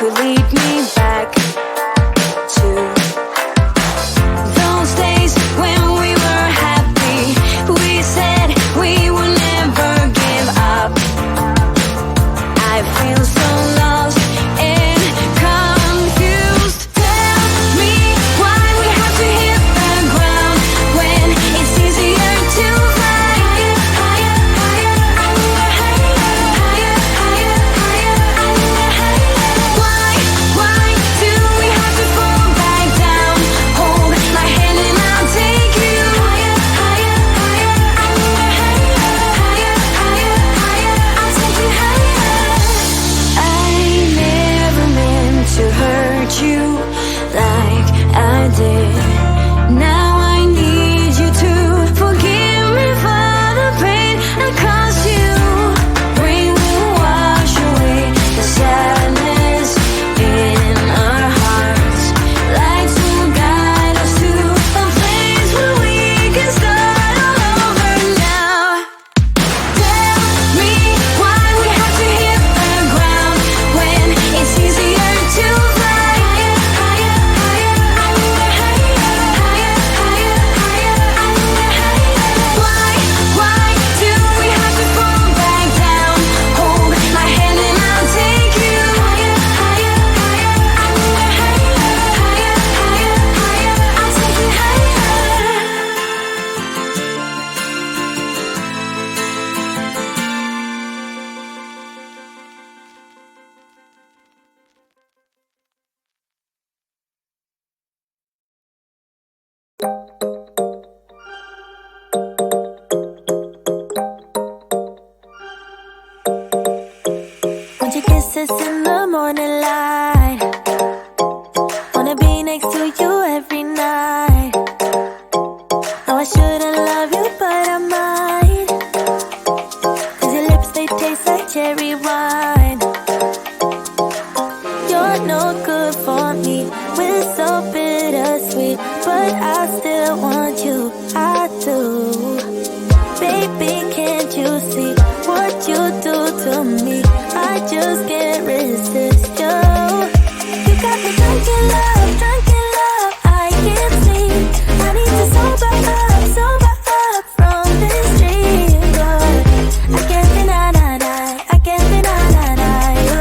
could lead me back to those days when we were happy. We said we would never give up. I feel so lost and confused. Tell me why we have to hit the ground when it's easier to fly higher, higher, higher, higher, higher, higher, higher. Why do we have to fall back down? Hold my hand and I'll take you higher, higher, higher, higher, higher, higher, higher. I'll take you higher. I never meant to hurt you like I did. Now I need you to forgive me for the pain I caused you. Rain will wash away the sadness in our hearts. Lights will guide us to a place where we can start all over now. Tell me why we have to hit the ground when it's easier to fly higher, higher, higher, higher, higher, higher, higher, higher. Why do we have to fall back down? Hold my hand and I'll take you higher, higher, higher, higher, higher, higher, higher. I'll take you higher. Want your kisses in the morning light. Wanna be next to you every night. No, I shouldn't love you, but I might. 'Cause your lips, they taste like cherry wine. You're no good for me. We're so bittersweet, but I still want you. I do. Baby, can't you see what you do to me? I just can't resist you. You got me drunk in love, I can't sleep. I need to sober up from this dream. But I can't deny, I can't deny you.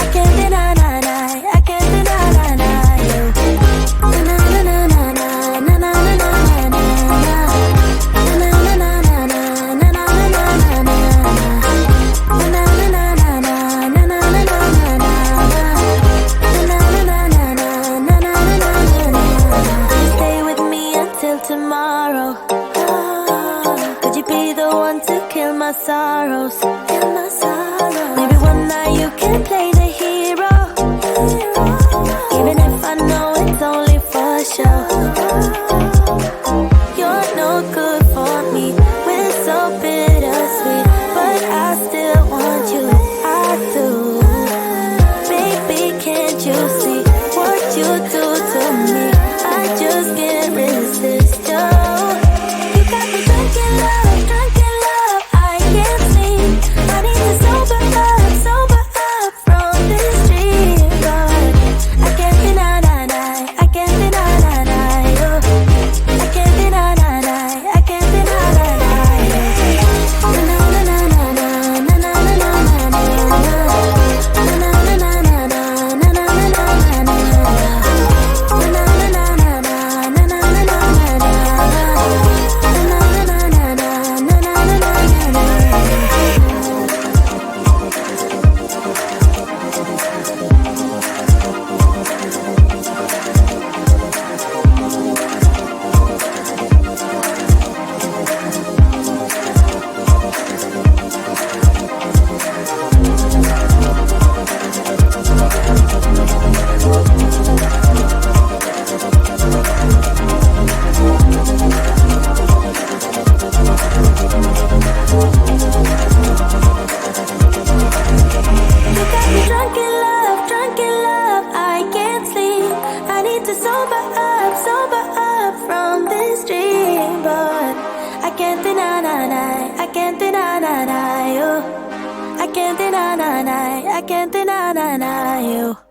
I can't deny, I can't deny you. Na na na na na na na na na na na. Na na na na na na na na na na na. Na na na na na na na na na na. Stay with me until tomorrow. Could you be the one to kill my sorrows? Maybe one night you can play the hero, even if I know it's only for show. You're no good for me. We're so bittersweet, but I still want you. I do. Baby, can't you see what you do to me? I just can't resist you. You got me drunk in love, I can't sleep. I need to sober up from this dream. But I can't deny, I can't deny you. I can't deny, I can't deny you. Na na na na na na na na na na. Na na na na na na na na na na. Na na na na na na na na na na. Na na na na na na na na na. You got me drunk in love, I can't sleep. I need to sober up from this dream. But I can't deny you. I can't can't deny you.